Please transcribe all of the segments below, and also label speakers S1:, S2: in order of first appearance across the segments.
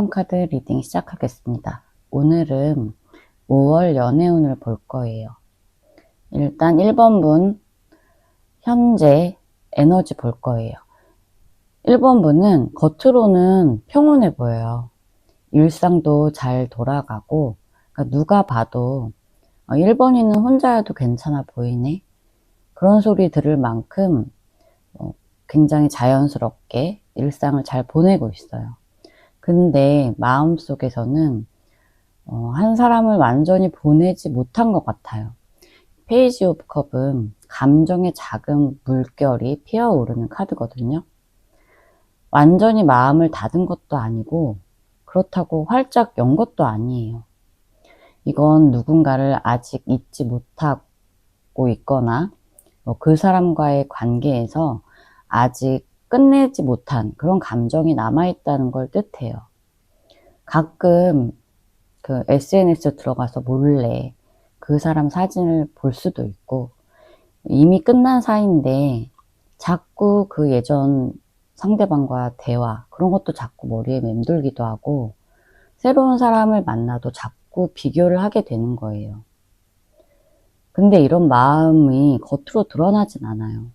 S1: 1번 카드 리딩 시작하겠습니다. 오늘은 5월 연애운을 볼 거예요. 일단 1번 분 현재 에너지 볼 거예요. 1번 분은 겉으로는 평온해 보여요. 일상도 잘 돌아가고, 그러니까 누가 봐도 1번이는 혼자여도 괜찮아 보이네, 그런 소리 들을 만큼 굉장히 자연스럽게 일상을 잘 보내고 있어요. 근데 마음속에서는 한 사람을 완전히 보내지 못한 것 같아요. 페이지 오브 컵은 감정의 작은 물결이 피어오르는 카드거든요. 완전히 마음을 닫은 것도 아니고 그렇다고 활짝 연 것도 아니에요. 이건 누군가를 아직 잊지 못하고 있거나 그 사람과의 관계에서 아직 끝내지 못한 그런 감정이 남아있다는 걸 뜻해요. 가끔 그 SNS 들어가서 몰래 그 사람 사진을 볼 수도 있고, 이미 끝난 사이인데 자꾸 그 예전 상대방과 대화, 그런 것도 자꾸 머리에 맴돌기도 하고, 새로운 사람을 만나도 자꾸 비교를 하게 되는 거예요. 근데 이런 마음이 겉으로 드러나진 않아요.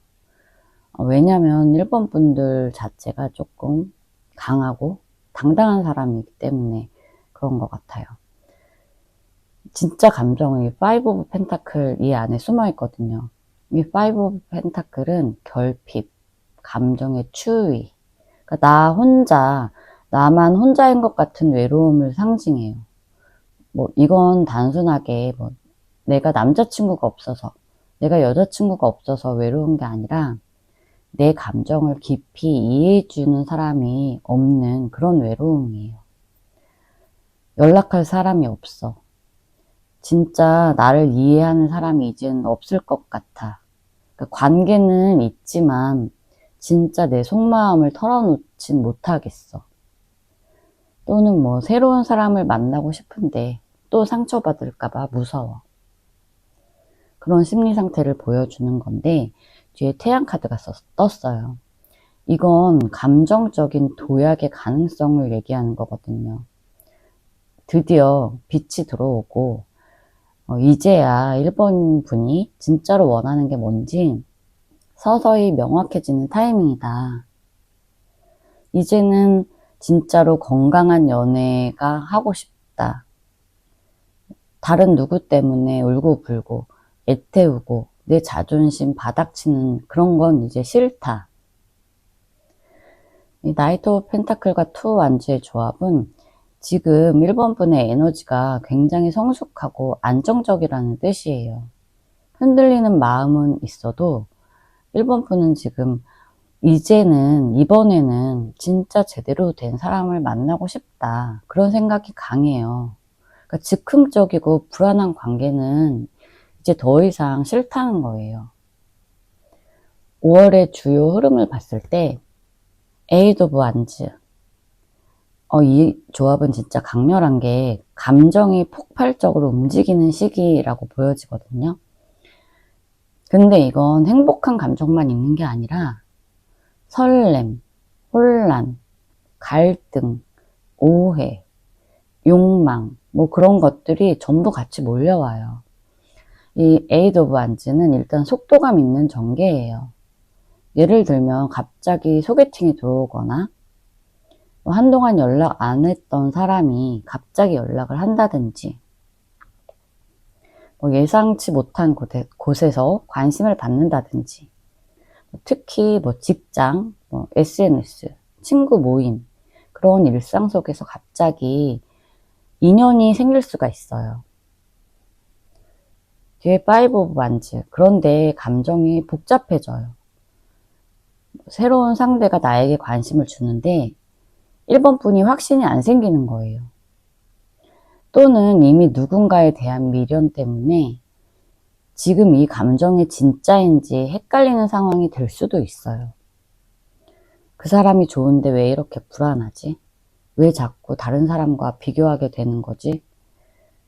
S1: 왜냐면 1번 분들 자체가 조금 강하고 당당한 사람이기 때문에 그런 것 같아요. 진짜 감정이 5 오브 펜타클 이 안에 숨어 있거든요. 이 5 오브 펜타클은 결핍, 감정의 추위, 그러니까 나만 혼자인 것 같은 외로움을 상징해요. 이건 단순하게 내가 남자친구가 없어서, 내가 여자친구가 없어서 외로운 게 아니라 내 감정을 깊이 이해해주는 사람이 없는 그런 외로움이에요. 연락할 사람이 없어. 진짜 나를 이해하는 사람이 이제는 없을 것 같아. 그러니까 관계는 있지만 진짜 내 속마음을 털어놓진 못하겠어. 또는 새로운 사람을 만나고 싶은데 또 상처받을까봐 무서워. 그런 심리 상태를 보여주는 건데, 뒤에 태양 카드가 떴어요. 이건 감정적인 도약의 가능성을 얘기하는 거거든요. 드디어 빛이 들어오고 이제야 1번 분이 진짜로 원하는 게 뭔지 서서히 명확해지는 타이밍이다. 이제는 진짜로 건강한 연애가 하고 싶다. 다른 누구 때문에 울고불고 애태우고 내 자존심 바닥치는 그런 건 이제 싫다. 이 나이트 오브 펜타클과 투 완즈의 조합은 지금 1번 분의 에너지가 굉장히 성숙하고 안정적이라는 뜻이에요. 흔들리는 마음은 있어도 1번 분은 지금 이번에는 진짜 제대로 된 사람을 만나고 싶다, 그런 생각이 강해요. 그러니까 즉흥적이고 불안한 관계는 이제 더 이상 싫다는 거예요. 5월의 주요 흐름을 봤을 때 에이드 오브 완즈, 이 조합은 진짜 강렬한 게 감정이 폭발적으로 움직이는 시기라고 보여지거든요. 근데 이건 행복한 감정만 있는 게 아니라 설렘, 혼란, 갈등, 오해, 욕망, 그런 것들이 전부 같이 몰려와요. 이 에이드 오브 완즈는 일단 속도감 있는 전개예요. 예를 들면 갑자기 소개팅이 들어오거나 한동안 연락 안 했던 사람이 갑자기 연락을 한다든지, 예상치 못한 곳에서 관심을 받는다든지, 특히 직장, SNS, 친구 모임, 그런 일상 속에서 갑자기 인연이 생길 수가 있어요. 뒤에 5 오브 완즈, 그런데 감정이 복잡해져요. 새로운 상대가 나에게 관심을 주는데 1번 분이 확신이 안 생기는 거예요. 또는 이미 누군가에 대한 미련 때문에 지금 이 감정이 진짜인지 헷갈리는 상황이 될 수도 있어요. 그 사람이 좋은데 왜 이렇게 불안하지? 왜 자꾸 다른 사람과 비교하게 되는 거지?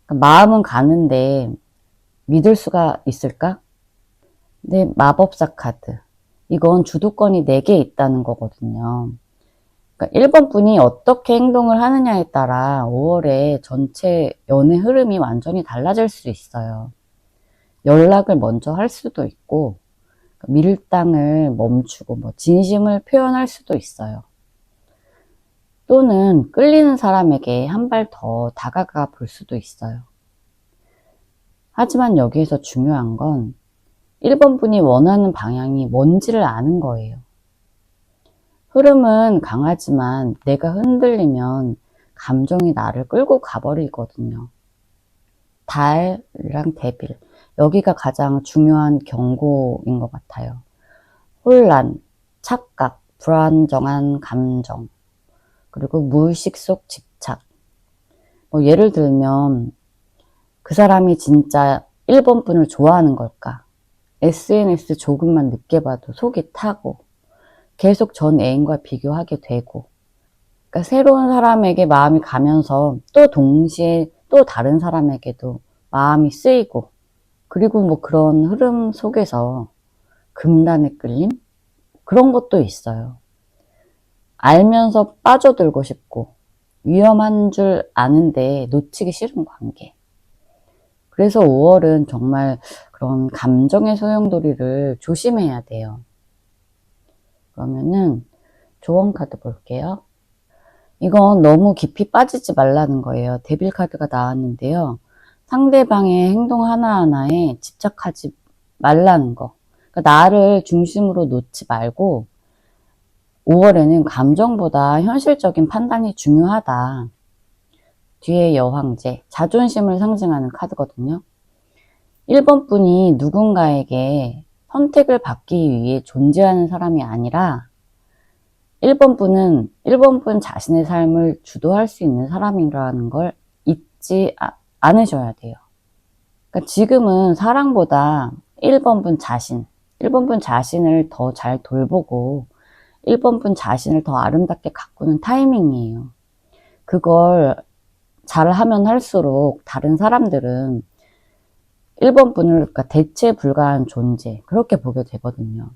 S1: 마음은 가는데 믿을 수가 있을까? 근데 마법사 카드, 이건 주도권이 4개 있다는 거거든요. 그러니까 1번 분이 어떻게 행동을 하느냐에 따라 5월에 전체 연애 흐름이 완전히 달라질 수 있어요. 연락을 먼저 할 수도 있고, 밀당을 멈추고 진심을 표현할 수도 있어요. 또는 끌리는 사람에게 한 발 더 다가가 볼 수도 있어요. 하지만 여기에서 중요한 건 1번 분이 원하는 방향이 뭔지를 아는 거예요. 흐름은 강하지만 내가 흔들리면 감정이 나를 끌고 가버리거든요. 달이랑 데빌, 여기가 가장 중요한 경고인 것 같아요. 혼란, 착각, 불안정한 감정, 그리고 무의식 속 집착. 예를 들면 그 사람이 진짜 1번 분을 좋아하는 걸까? SNS 조금만 늦게 봐도 속이 타고 계속 전 애인과 비교하게 되고, 그러니까 새로운 사람에게 마음이 가면서 또 동시에 또 다른 사람에게도 마음이 쓰이고, 그리고 그런 흐름 속에서 금단의 끌림? 그런 것도 있어요. 알면서 빠져들고 싶고 위험한 줄 아는데 놓치기 싫은 관계. 그래서 5월은 정말 그런 감정의 소용돌이를 조심해야 돼요. 그러면은 조언 카드 볼게요. 이건 너무 깊이 빠지지 말라는 거예요. 데빌 카드가 나왔는데요. 상대방의 행동 하나하나에 집착하지 말라는 거. 그러니까 나를 중심으로 놓지 말고 5월에는 감정보다 현실적인 판단이 중요하다. 뒤에 여황제, 자존심을 상징하는 카드거든요. 1번 분이 누군가에게 선택을 받기 위해 존재하는 사람이 아니라 1번 분은 1번 분 자신의 삶을 주도할 수 있는 사람이라는 걸 잊지 않으셔야 돼요. 그러니까 지금은 사랑보다 1번 분 자신, 1번 분 자신을 더 잘 돌보고 1번 분 자신을 더 아름답게 가꾸는 타이밍이에요. 그걸 잘하면 할수록 다른 사람들은 1번 분을 그러니까 대체 불가한 존재, 그렇게 보게 되거든요.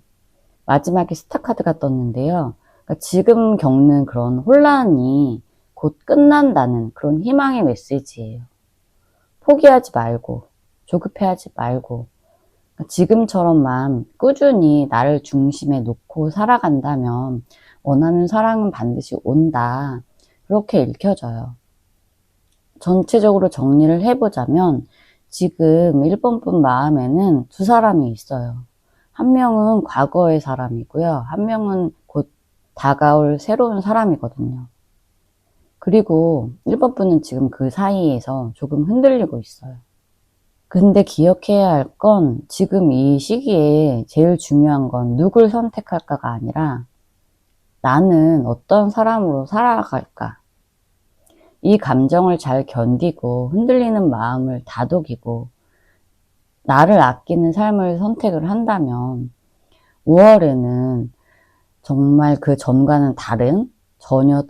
S1: 마지막에 스타카드가 떴는데요. 그러니까 지금 겪는 그런 혼란이 곧 끝난다는 그런 희망의 메시지예요. 포기하지 말고, 조급해하지 말고, 지금처럼만 꾸준히 나를 중심에 놓고 살아간다면 원하는 사랑은 반드시 온다. 그렇게 읽혀져요. 전체적으로 정리를 해보자면 지금 1번 분 마음에는 두 사람이 있어요. 한 명은 과거의 사람이고요. 한 명은 곧 다가올 새로운 사람이거든요. 그리고 1번 분은 지금 그 사이에서 조금 흔들리고 있어요. 근데 기억해야 할 건 지금 이 시기에 제일 중요한 건 누굴 선택할까가 아니라 나는 어떤 사람으로 살아갈까? 이 감정을 잘 견디고 흔들리는 마음을 다독이고 나를 아끼는 삶을 선택을 한다면 5월에는 정말 그 전과는 다른 전혀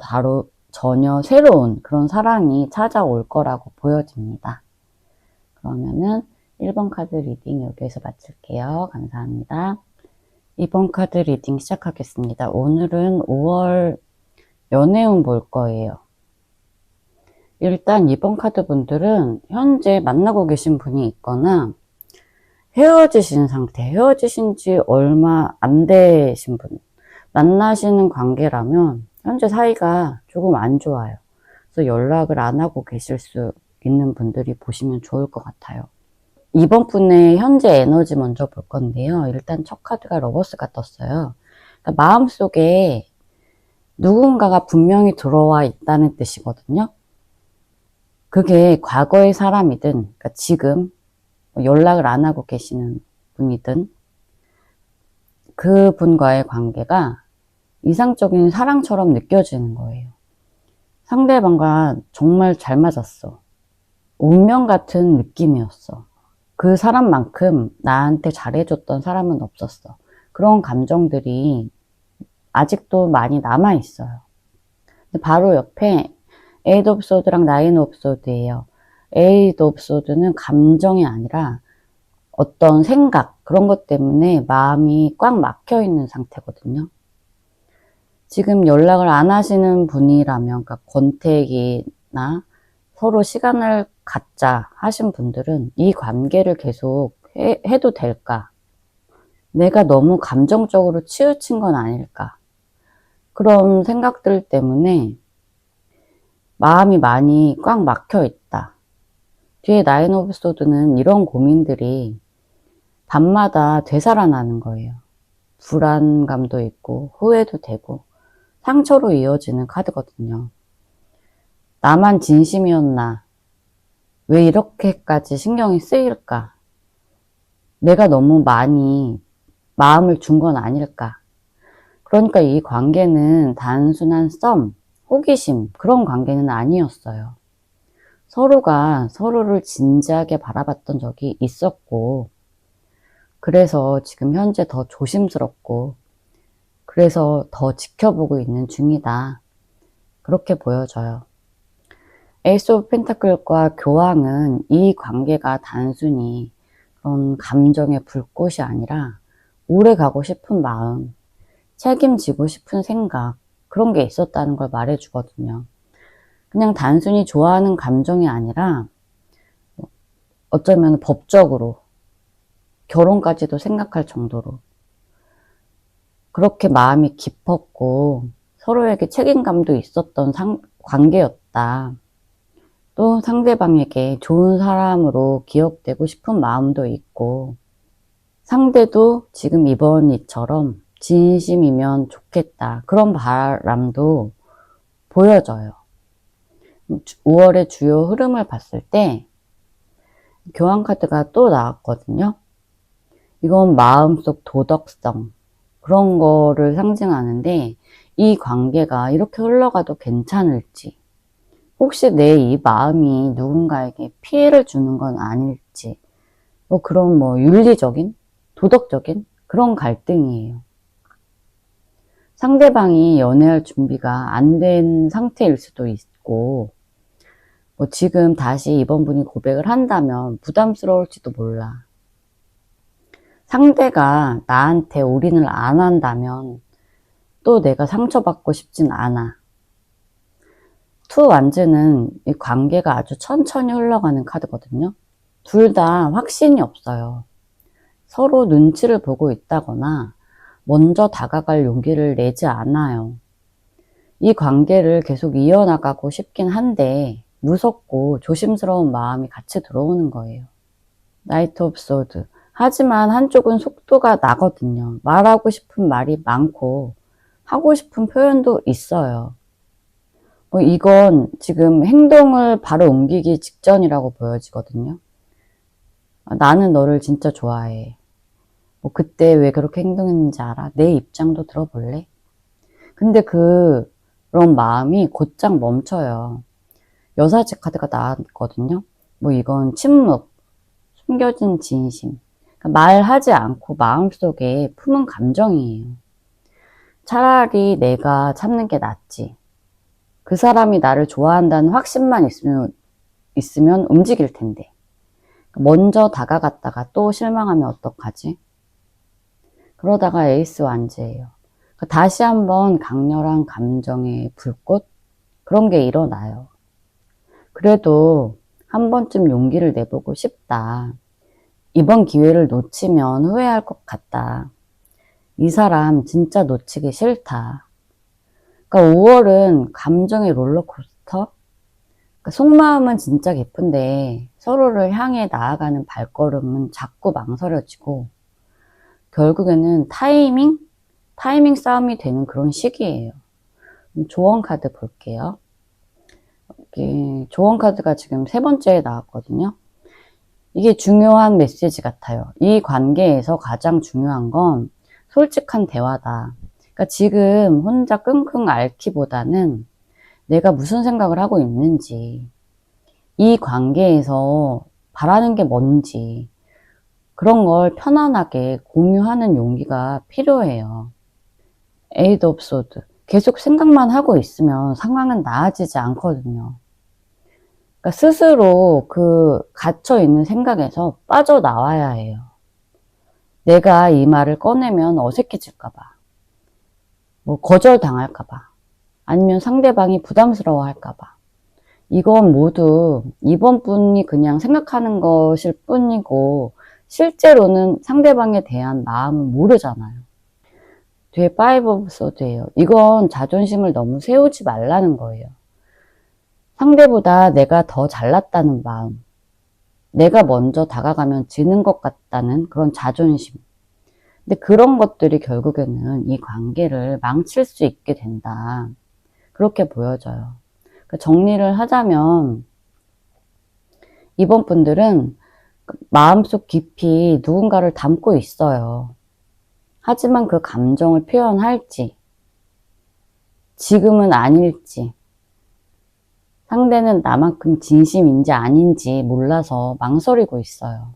S1: 새로운 그런 사랑이 찾아올 거라고 보여집니다. 그러면은 1번 카드 리딩 여기에서 마칠게요. 감사합니다. 2번 카드 리딩 시작하겠습니다. 오늘은 5월 연애운 볼 거예요. 일단 2번 카드 분들은 현재 만나고 계신 분이 있거나 헤어지신 상태, 헤어지신 지 얼마 안 되신 분, 만나시는 관계라면 현재 사이가 조금 안 좋아요. 그래서 연락을 안 하고 계실 수 있는 분들이 보시면 좋을 것 같아요. 2번 분의 현재 에너지 먼저 볼 건데요. 일단 첫 카드가 러버스가 떴어요. 그러니까 마음속에 누군가가 분명히 들어와 있다는 뜻이거든요. 그게 과거의 사람이든 그러니까 지금 연락을 안 하고 계시는 분이든 그 분과의 관계가 이상적인 사랑처럼 느껴지는 거예요. 상대방과 정말 잘 맞았어. 운명 같은 느낌이었어. 그 사람만큼 나한테 잘해줬던 사람은 없었어. 그런 감정들이 아직도 많이 남아있어요. 바로 옆에 에이드 오브 소드랑 나인 오브 소드예요. 에이드 오브 소드는 감정이 아니라 어떤 생각, 그런 것 때문에 마음이 꽉 막혀 있는 상태거든요. 지금 연락을 안 하시는 분이라면, 그러니까 권태기나 서로 시간을 갖자 하신 분들은 이 관계를 계속 해도 될까? 내가 너무 감정적으로 치우친 건 아닐까? 그런 생각들 때문에 마음이 많이 꽉 막혀 있다. 뒤에 나인 오브 소드는 이런 고민들이 밤마다 되살아나는 거예요. 불안감도 있고 후회도 되고 상처로 이어지는 카드거든요. 나만 진심이었나? 왜 이렇게까지 신경이 쓰일까? 내가 너무 많이 마음을 준 건 아닐까? 그러니까 이 관계는 단순한 썸, 호기심, 그런 관계는 아니었어요. 서로가 서로를 진지하게 바라봤던 적이 있었고, 그래서 지금 현재 더 조심스럽고, 그래서 더 지켜보고 있는 중이다. 그렇게 보여져요. 에이스 오브 펜타클과 교황은 이 관계가 단순히 그런 감정의 불꽃이 아니라 오래 가고 싶은 마음, 책임지고 싶은 생각, 그런 게 있었다는 걸 말해주거든요. 그냥 단순히 좋아하는 감정이 아니라 어쩌면 법적으로 결혼까지도 생각할 정도로 그렇게 마음이 깊었고 서로에게 책임감도 있었던 관계였다. 또 상대방에게 좋은 사람으로 기억되고 싶은 마음도 있고 상대도 지금 이번 이처럼 진심이면 좋겠다. 그런 바람도 보여져요. 5월의 주요 흐름을 봤을 때 교황 카드가 또 나왔거든요. 이건 마음속 도덕성 그런 거를 상징하는데 이 관계가 이렇게 흘러가도 괜찮을지 혹시 내 이 마음이 누군가에게 피해를 주는 건 아닐지 그런 윤리적인 도덕적인 그런 갈등이에요. 상대방이 연애할 준비가 안 된 상태일 수도 있고 지금 다시 이번 분이 고백을 한다면 부담스러울지도 몰라. 상대가 나한테 올인을 안 한다면 또 내가 상처받고 싶진 않아. 투 완즈는 이 관계가 아주 천천히 흘러가는 카드거든요. 둘 다 확신이 없어요. 서로 눈치를 보고 있다거나 먼저 다가갈 용기를 내지 않아요. 이 관계를 계속 이어나가고 싶긴 한데 무섭고 조심스러운 마음이 같이 들어오는 거예요. 나이트 오브 소드. 하지만 한쪽은 속도가 나거든요. 말하고 싶은 말이 많고 하고 싶은 표현도 있어요. 이건 지금 행동을 바로 옮기기 직전이라고 보여지거든요. 나는 너를 진짜 좋아해. 그때 왜 그렇게 행동했는지 알아? 내 입장도 들어볼래? 근데 그런 마음이 곧장 멈춰요. 여사제 카드가 나왔거든요. 이건 침묵, 숨겨진 진심. 그러니까 말하지 않고 마음속에 품은 감정이에요. 차라리 내가 참는 게 낫지. 그 사람이 나를 좋아한다는 확신만 있으면 움직일 텐데. 먼저 다가갔다가 또 실망하면 어떡하지? 그러다가 에이스 완즈예요. 다시 한번 강렬한 감정의 불꽃? 그런 게 일어나요. 그래도 한 번쯤 용기를 내보고 싶다. 이번 기회를 놓치면 후회할 것 같다. 이 사람 진짜 놓치기 싫다. 그러니까 5월은 감정의 롤러코스터? 그러니까 속마음은 진짜 깊은데 서로를 향해 나아가는 발걸음은 자꾸 망설여지고 결국에는 타이밍 싸움이 되는 그런 시기예요. 조언 카드 볼게요. 조언 카드가 지금 3번째에 나왔거든요. 이게 중요한 메시지 같아요. 이 관계에서 가장 중요한 건 솔직한 대화다. 그러니까 지금 혼자 끙끙 앓기보다는 내가 무슨 생각을 하고 있는지, 이 관계에서 바라는 게 뭔지, 그런 걸 편안하게 공유하는 용기가 필요해요. 에이드 오브 소드. 계속 생각만 하고 있으면 상황은 나아지지 않거든요. 그러니까 스스로 갇혀있는 생각에서 빠져나와야 해요. 내가 이 말을 꺼내면 어색해질까봐. 뭐 거절당할까봐, 아니면 상대방이 부담스러워할까봐. 이건 모두 이번 분이 그냥 생각하는 것일 뿐이고 실제로는 상대방에 대한 마음은 모르잖아요. 뒤에 파이브 오브 소드예요. 이건 자존심을 너무 세우지 말라는 거예요. 상대보다 내가 더 잘났다는 마음, 내가 먼저 다가가면 지는 것 같다는 그런 자존심. 근데 그런 것들이 결국에는 이 관계를 망칠 수 있게 된다. 그렇게 보여져요. 정리를 하자면 이번 분들은 마음속 깊이 누군가를 담고 있어요. 하지만 그 감정을 표현할지, 지금은 아닐지, 상대는 나만큼 진심인지 아닌지 몰라서 망설이고 있어요.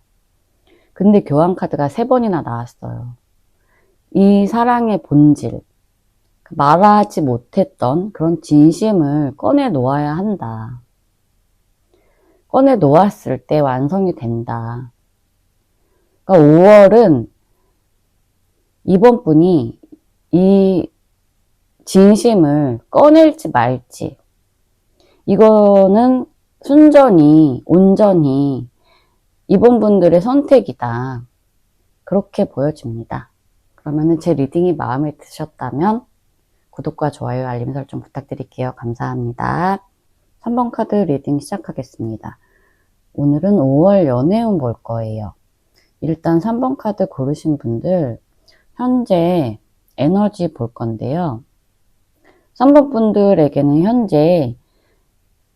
S1: 근데 교환 카드가 3번이나 나왔어요. 이 사랑의 본질, 말하지 못했던 그런 진심을 꺼내 놓아야 한다. 꺼내 놓았을 때 완성이 된다. 그러니까 5월은 이번 분이 이 진심을 꺼낼지 말지, 이거는 순전히, 온전히 이번 분들의 선택이다. 그렇게 보여집니다. 그러면은 제 리딩이 마음에 드셨다면 구독과 좋아요, 알림 설정 부탁드릴게요. 감사합니다. 3번 카드 리딩 시작하겠습니다. 오늘은 5월 연애운 볼 거예요. 일단 3번 카드 고르신 분들 현재 에너지 볼 건데요. 3번 분들에게는 현재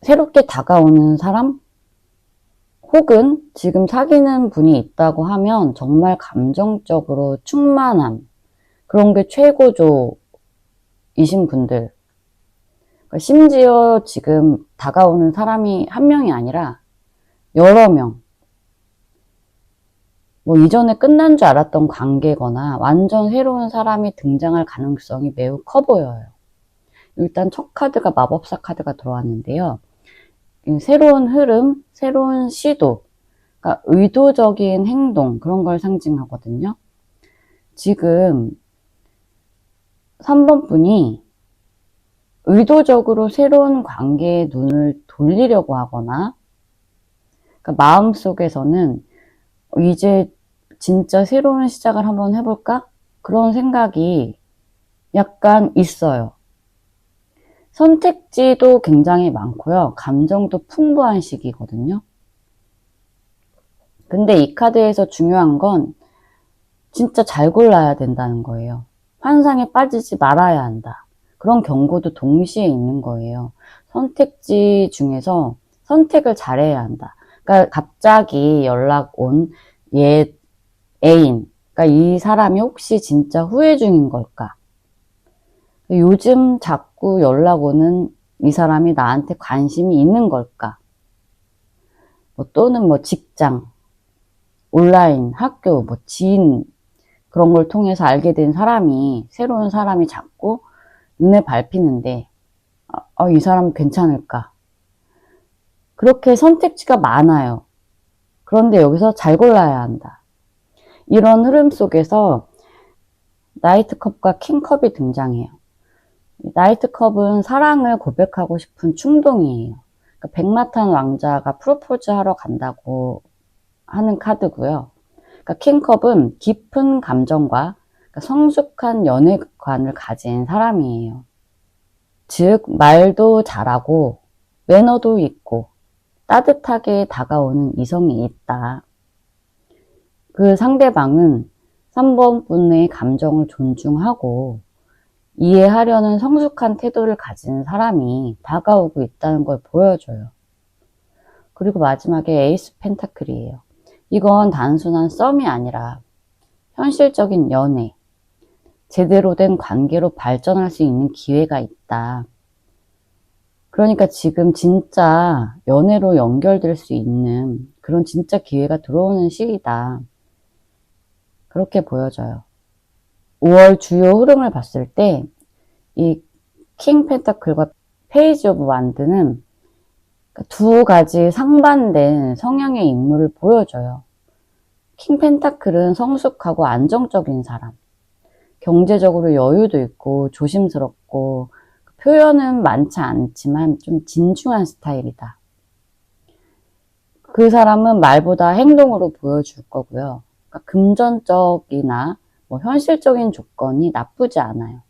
S1: 새롭게 다가오는 사람 혹은 지금 사귀는 분이 있다고 하면 정말 감정적으로 충만함, 그런 게 최고조이신 분들, 심지어 지금 다가오는 사람이 한 명이 아니라 여러 명, 뭐 이전에 끝난 줄 알았던 관계거나 완전 새로운 사람이 등장할 가능성이 매우 커 보여요. 일단 첫 카드가 마법사 카드가 들어왔는데요. 새로운 흐름, 새로운 시도, 그러니까 의도적인 행동, 그런 걸 상징하거든요. 지금 3번 분이 의도적으로 새로운 관계에 눈을 돌리려고 하거나, 그러니까 마음속에서는 이제 진짜 새로운 시작을 한번 해볼까? 그런 생각이 약간 있어요. 선택지도 굉장히 많고요. 감정도 풍부한 시기거든요. 근데 이 카드에서 중요한 건 진짜 잘 골라야 된다는 거예요. 환상에 빠지지 말아야 한다. 그런 경고도 동시에 있는 거예요. 선택지 중에서 선택을 잘해야 한다. 그러니까 갑자기 연락 온 옛 애인, 그러니까 이 사람이 혹시 진짜 후회 중인 걸까? 요즘 자꾸 연락 오는 이 사람이 나한테 관심이 있는 걸까? 또는 직장, 온라인, 학교, 지인, 그런 걸 통해서 알게 된 사람이, 새로운 사람이 자꾸 눈에 밟히는데, 이 사람 괜찮을까? 그렇게 선택지가 많아요. 그런데 여기서 잘 골라야 한다. 이런 흐름 속에서 나이트컵과 킹컵이 등장해요. 나이트컵은 사랑을 고백하고 싶은 충동이에요. 그러니까 백마탄 왕자가 프로포즈 하러 간다고 하는 카드고요. 그러니까 킹컵은 깊은 감정과 성숙한 연애관을 가진 사람이에요. 즉 말도 잘하고 매너도 있고 따뜻하게 다가오는 이성이 있다. 그 상대방은 3번 분의 감정을 존중하고 이해하려는 성숙한 태도를 가진 사람이 다가오고 있다는 걸 보여줘요. 그리고 마지막에 에이스 펜타클이에요. 이건 단순한 썸이 아니라 현실적인 연애, 제대로 된 관계로 발전할 수 있는 기회가 있다. 그러니까 지금 진짜 연애로 연결될 수 있는 그런 진짜 기회가 들어오는 시기다. 그렇게 보여져요. 5월 주요 흐름을 봤을 때 이 킹 펜타클과 페이지 오브 완드는 두 가지 상반된 성향의 인물을 보여줘요. 킹 펜타클은 성숙하고 안정적인 사람, 경제적으로 여유도 있고 조심스럽고 표현은 많지 않지만 좀 진중한 스타일이다. 그 사람은 말보다 행동으로 보여줄 거고요. 그러니까 금전적이나 뭐 현실적인 조건이 나쁘지 않아요.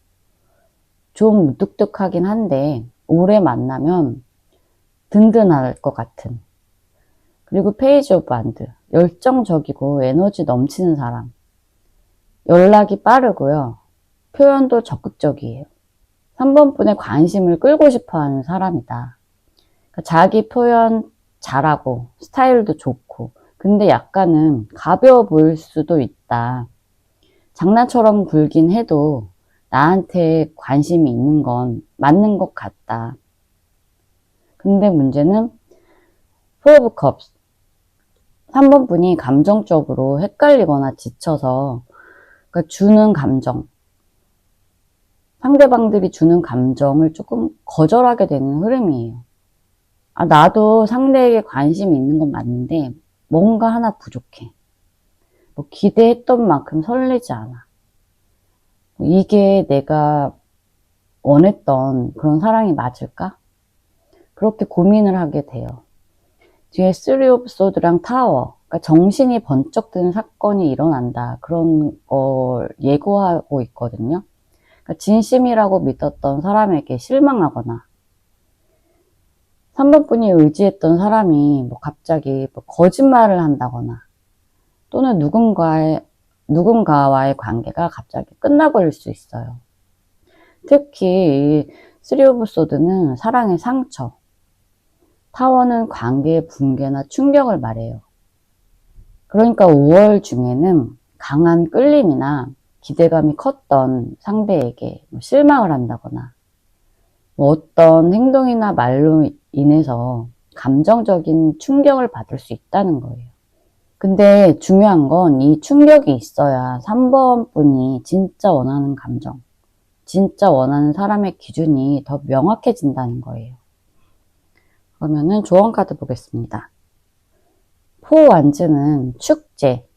S1: 좀 무뚝뚝하긴 한데 오래 만나면 든든할 것 같은. 그리고 페이지 오브 완드, 열정적이고 에너지 넘치는 사람. 연락이 빠르고요. 표현도 적극적이에요. 3번 분의 관심을 끌고 싶어하는 사람이다. 그러니까 자기 표현 잘하고 스타일도 좋고 근데 약간은 가벼워 보일 수도 있다. 장난처럼 굴긴 해도 나한테 관심이 있는 건 맞는 것 같다. 근데 문제는 Four of Cups. 3번 분이 감정적으로 헷갈리거나 지쳐서 그러니까 주는 감정, 상대방들이 주는 감정을 조금 거절하게 되는 흐름이에요. 나도 상대에게 관심이 있는 건 맞는데 뭔가 하나 부족해. 뭐 기대했던 만큼 설레지 않아. 이게 내가 원했던 그런 사랑이 맞을까? 그렇게 고민을 하게 돼요. 뒤에 쓰리 오브 소드랑 타워, 그러니까 정신이 번쩍 드는 사건이 일어난다. 그런 걸 예고하고 있거든요. 그러니까 진심이라고 믿었던 사람에게 실망하거나 3번 분이 의지했던 사람이 뭐 갑자기 뭐 거짓말을 한다거나 또는 누군가와의 관계가 갑자기 끝나버릴 수 있어요. 특히 이 쓰리 오브 소드는 사랑의 상처, 타워는 관계의 붕괴나 충격을 말해요. 그러니까 5월 중에는 강한 끌림이나 기대감이 컸던 상대에게 실망을 한다거나 뭐 어떤 행동이나 말로 인해서 감정적인 충격을 받을 수 있다는 거예요. 근데 중요한 건 이 충격이 있어야 3번 분이 진짜 원하는 감정, 진짜 원하는 사람의 기준이 더 명확해진다는 거예요. 그러면은 조언 카드 보겠습니다. 포 완즈는 축제,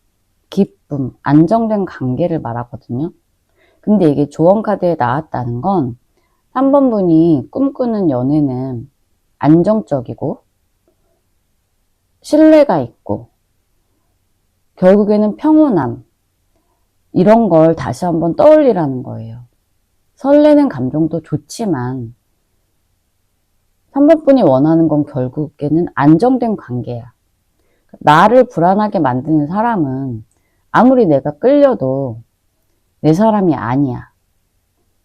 S1: 기쁨, 안정된 관계를 말하거든요. 근데 이게 조언 카드에 나왔다는 건 3번 분이 꿈꾸는 연애는 안정적이고 신뢰가 있고 결국에는 평온함, 이런 걸 다시 한번 떠올리라는 거예요. 설레는 감정도 좋지만 3번 분이 원하는 건 결국에는 안정된 관계야. 나를 불안하게 만드는 사람은 아무리 내가 끌려도 내 사람이 아니야.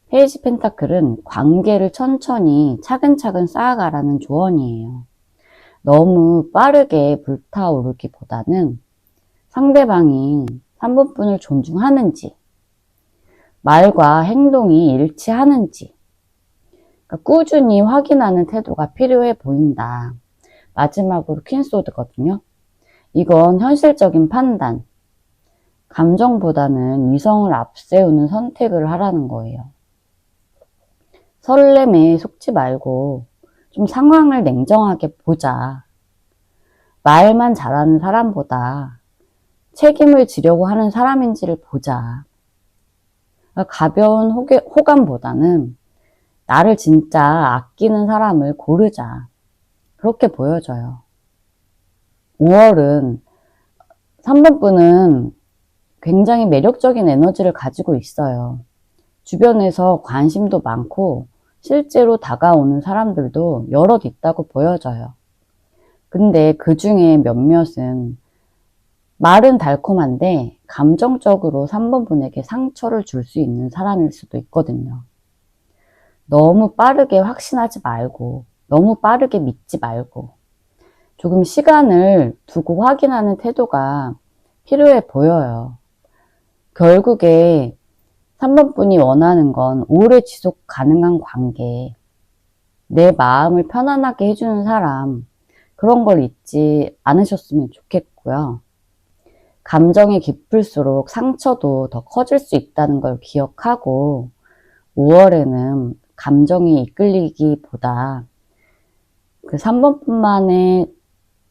S1: 페이지 펜타클은 관계를 천천히 차근차근 쌓아가라는 조언이에요. 너무 빠르게 불타오르기보다는 상대방이 3번 분을 존중하는지, 말과 행동이 일치하는지, 그러니까 꾸준히 확인하는 태도가 필요해 보인다. 마지막으로 퀸소드거든요. 이건 현실적인 판단, 감정보다는 이성을 앞세우는 선택을 하라는 거예요. 설렘에 속지 말고 좀 상황을 냉정하게 보자. 말만 잘하는 사람보다 책임을 지려고 하는 사람인지를 보자. 그러니까 가벼운 호감보다는 나를 진짜 아끼는 사람을 고르자. 그렇게 보여져요. 5월은 3번 분은 굉장히 매력적인 에너지를 가지고 있어요. 주변에서 관심도 많고 실제로 다가오는 사람들도 여럿 있다고 보여져요. 근데 그 중에 몇몇은 말은 달콤한데 감정적으로 3번 분에게 상처를 줄 수 있는 사람일 수도 있거든요. 너무 빠르게 확신하지 말고 너무 빠르게 믿지 말고 조금 시간을 두고 확인하는 태도가 필요해 보여요. 결국에 3번 분이 원하는 건 오래 지속 가능한 관계, 내 마음을 편안하게 해주는 사람, 그런 걸 잊지 않으셨으면 좋겠고요. 감정이 깊을수록 상처도 더 커질 수 있다는 걸 기억하고 5월에는 감정이 이끌리기보다 그 3번 분만의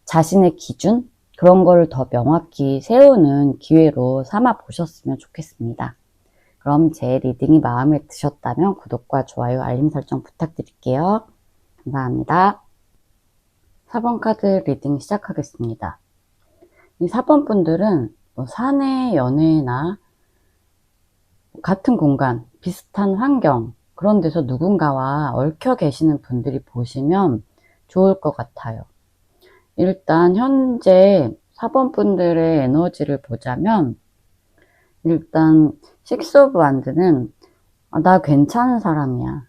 S1: 자신의 기준? 그런 거를 더 명확히 세우는 기회로 삼아 보셨으면 좋겠습니다. 그럼 제 리딩이 마음에 드셨다면 구독과 좋아요, 알림 설정 부탁드릴게요. 감사합니다. 4번 카드 리딩 시작하겠습니다. 이 4번 분들은 사내 연애나 같은 공간, 비슷한 환경, 그런 데서 누군가와 얽혀 계시는 분들이 보시면 좋을 것 같아요. 일단 현재 4번 분들의 에너지를 보자면, 일단 식스 오브 완드는 나 괜찮은 사람이야,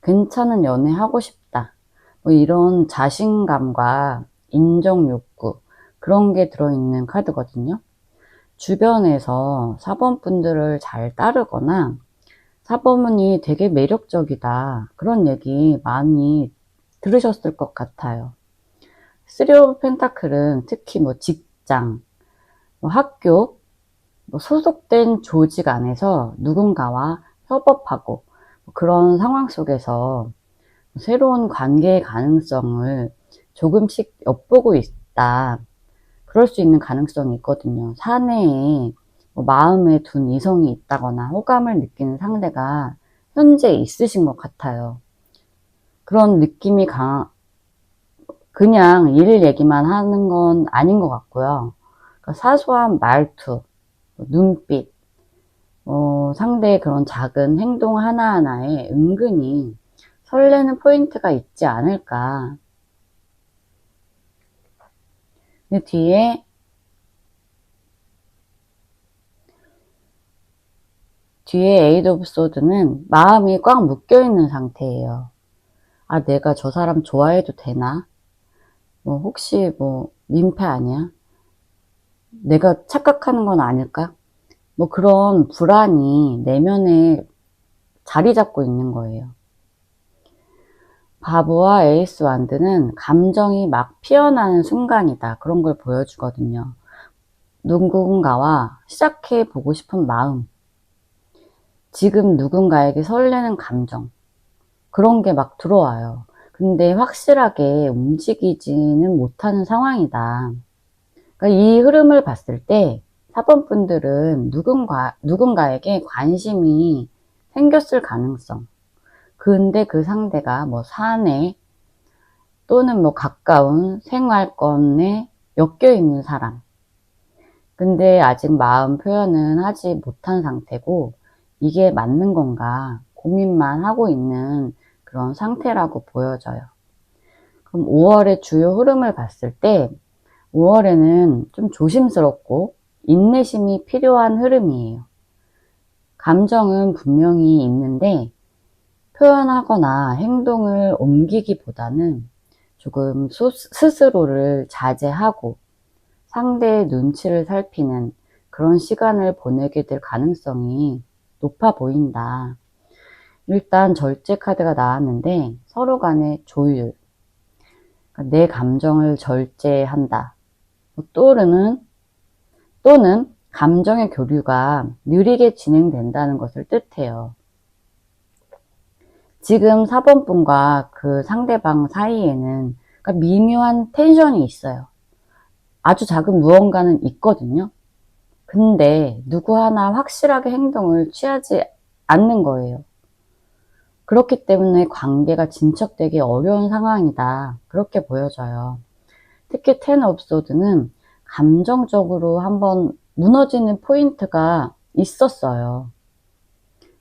S1: 괜찮은 연애 하고 싶다, 뭐 이런 자신감과 인정 욕구, 그런 게 들어있는 카드거든요. 주변에서 4번 분들을 잘 따르거나 4번이 되게 매력적이다, 그런 얘기 많이 들으셨을 것 같아요. 3 오브 펜타클은 특히 뭐 직장, 뭐 학교, 뭐 소속된 조직 안에서 누군가와 협업하고 그런 상황 속에서 새로운 관계의 가능성을 조금씩 엿보고 있다, 그럴 수 있는 가능성이 있거든요. 사내에 마음에 둔 이성이 있다거나 호감을 느끼는 상대가 현재 있으신 것 같아요. 그런 느낌이 그냥 일 얘기만 하는 건 아닌 것 같고요. 그러니까 사소한 말투, 눈빛, 상대의 그런 작은 행동 하나하나에 은근히 설레는 포인트가 있지 않을까. 그 뒤에 에이드 오브 소드는 마음이 꽉 묶여있는 상태예요. 아, 내가 저 사람 좋아해도 되나? 혹시 민폐 아니야? 내가 착각하는 건 아닐까? 그런 불안이 내면에 자리 잡고 있는 거예요. 바보와 에이스 완드는 감정이 막 피어나는 순간이다, 그런 걸 보여주거든요. 누군가와 시작해 보고 싶은 마음, 지금 누군가에게 설레는 감정, 그런 게 막 들어와요. 근데 확실하게 움직이지는 못하는 상황이다. 그러니까 이 흐름을 봤을 때 4번 분들은 누군가에게 관심이 생겼을 가능성, 근데 그 상대가 사내 또는 가까운 생활권에 엮여 있는 사람, 근데 아직 마음 표현은 하지 못한 상태고 이게 맞는 건가 고민만 하고 있는 그런 상태라고 보여져요. 그럼 5월의 주요 흐름을 봤을 때 5월에는 좀 조심스럽고 인내심이 필요한 흐름이에요. 감정은 분명히 있는데 표현하거나 행동을 옮기기보다는 조금 스스로를 자제하고 상대의 눈치를 살피는 그런 시간을 보내게 될 가능성이 높아 보인다. 일단 절제 카드가 나왔는데 서로 간의 조율, 그러니까 내 감정을 절제한다, 또는 감정의 교류가 느리게 진행된다는 것을 뜻해요. 지금 4번 분과 그 상대방 사이에는 그러니까 미묘한 텐션이 있어요. 아주 작은 무언가는 있거든요. 근데 누구 하나 확실하게 행동을 취하지 않는 거예요. 그렇기 때문에 관계가 진척되기 어려운 상황이다, 그렇게 보여져요. 특히 10 오브 소드는 감정적으로 한번 무너지는 포인트가 있었어요.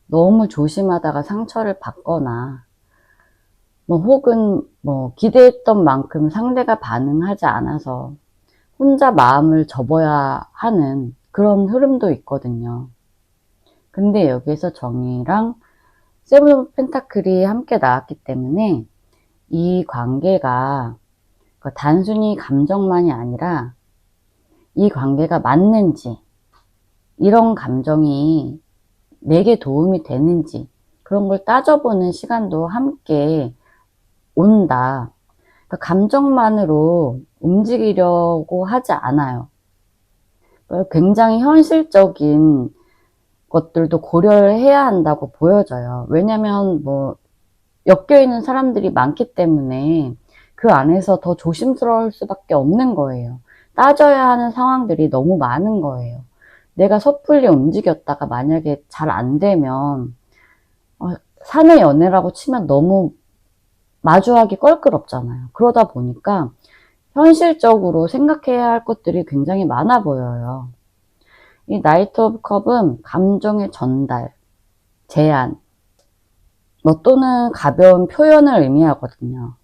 S1: 너무 조심하다가 상처를 받거나 혹은 기대했던 만큼 상대가 반응하지 않아서 혼자 마음을 접어야 하는 그런 흐름도 있거든요. 근데 여기서 정의랑 세븐 오브 펜타클이 함께 나왔기 때문에 이 관계가 단순히 감정만이 아니라 이 관계가 맞는지, 이런 감정이 내게 도움이 되는지, 그런 걸 따져보는 시간도 함께 온다. 그러니까 감정만으로 움직이려고 하지 않아요. 굉장히 현실적인 것들도 고려를 해야 한다고 보여져요. 왜냐면 엮여있는 사람들이 많기 때문에 그 안에서 더 조심스러울 수밖에 없는 거예요. 따져야 하는 상황들이 너무 많은 거예요. 내가 섣불리 움직였다가 만약에 잘 안 되면 사내 연애라고 치면 너무 마주하기 껄끄럽잖아요. 그러다 보니까 현실적으로 생각해야 할 것들이 굉장히 많아 보여요. 이 나이트 오브 컵은 감정의 전달, 제안, 또는 가벼운 표현을 의미하거든요.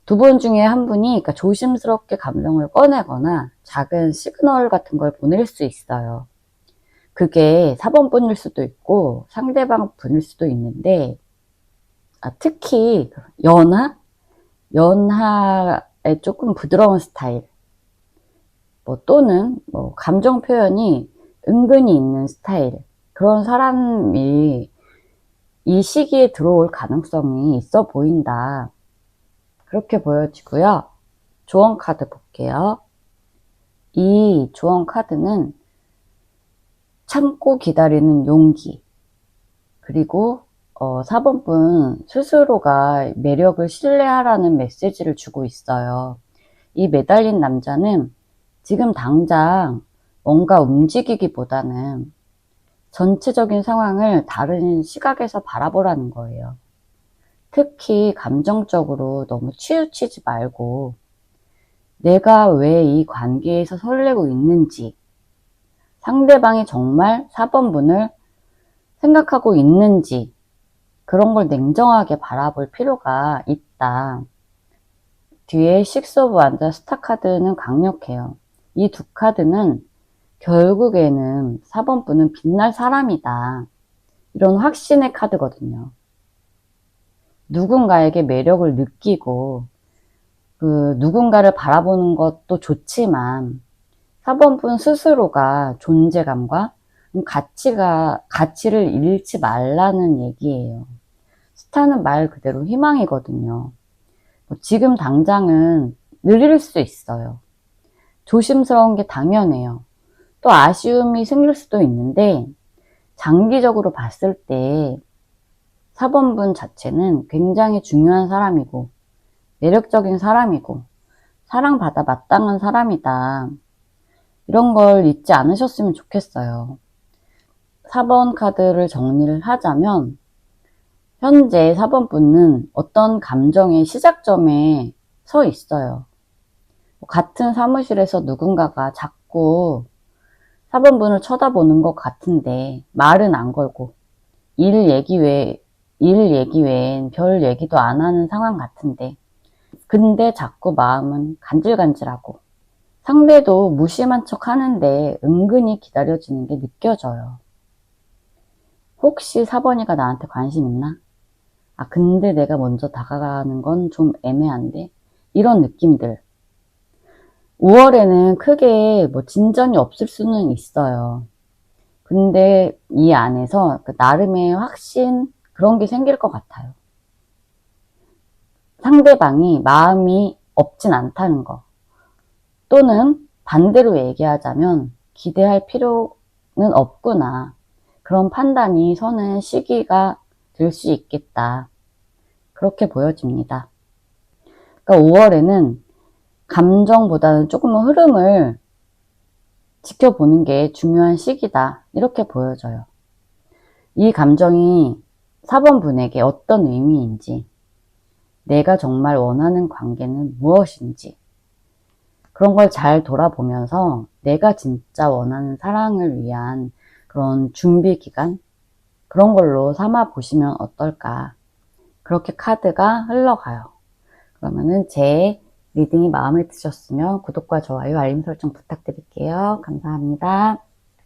S1: 두 분 중에 한 분이 그러니까 조심스럽게 감정을 꺼내거나 작은 시그널 같은 걸 보낼 수 있어요. 그게 4번 분일 수도 있고 상대방 분일 수도 있는데 특히 연하의 조금 부드러운 스타일 또는 감정 표현이 은근히 있는 스타일 그런 사람이 이 시기에 들어올 가능성이 있어 보인다. 그렇게 보여지고요. 조언 카드 볼게요. 이 조언 카드는 참고 기다리는 용기, 그리고 4번 분 스스로가 매력을 신뢰하라는 메시지를 주고 있어요. 이 매달린 남자는 지금 당장 뭔가 움직이기보다는 전체적인 상황을 다른 시각에서 바라보라는 거예요. 특히 감정적으로 너무 치우치지 말고 내가 왜 이 관계에서 설레고 있는지, 상대방이 정말 4번 분을 생각하고 있는지 그런 걸 냉정하게 바라볼 필요가 있다. 뒤에 식스 오브 완자 스타 카드는 강력해요. 이 두 카드는 결국에는 4번 분은 빛날 사람이다. 이런 확신의 카드거든요. 누군가에게 매력을 느끼고 그 누군가를 바라보는 것도 좋지만 4번 분 스스로가 존재감과 가치를 잃지 말라는 얘기예요. 스타는 말 그대로 희망이거든요. 지금 당장은 느릴 수 있어요. 조심스러운 게 당연해요. 또 아쉬움이 생길 수도 있는데 장기적으로 봤을 때 4번 분 자체는 굉장히 중요한 사람이고 매력적인 사람이고 사랑받아 마땅한 사람이다. 이런 걸 잊지 않으셨으면 좋겠어요. 4번 카드를 정리를 하자면 현재 4번 분은 어떤 감정의 시작점에 서 있어요. 같은 사무실에서 누군가가 자꾸 4번 분을 쳐다보는 것 같은데 말은 안 걸고 일 얘기 외엔 별 얘기도 안 하는 상황 같은데 근데 자꾸 마음은 간질간질하고 상대도 무심한 척 하는데 은근히 기다려지는 게 느껴져요. 혹시 4번이가 나한테 관심 있나? 근데 내가 먼저 다가가는 건 좀 애매한데? 이런 느낌들. 5월에는 크게 진전이 없을 수는 있어요. 근데 이 안에서 나름의 확신, 그런 게 생길 것 같아요. 상대방이 마음이 없진 않다는 거. 또는 반대로 얘기하자면 기대할 필요는 없구나. 그런 판단이 서는 시기가 될 수 있겠다. 그렇게 보여집니다. 그러니까 5월에는 감정보다는 조금은 흐름을 지켜보는 게 중요한 시기다. 이렇게 보여져요. 이 감정이 4번 분에게 어떤 의미인지, 내가 정말 원하는 관계는 무엇인지, 그런 걸 잘 돌아보면서 내가 진짜 원하는 사랑을 위한 그런 준비 기간, 그런 걸로 삼아 보시면 어떨까. 그렇게 카드가 흘러가요. 그러면은 제 리딩이 마음에 드셨으면 구독과 좋아요, 알림 설정 부탁드릴게요. 감사합니다.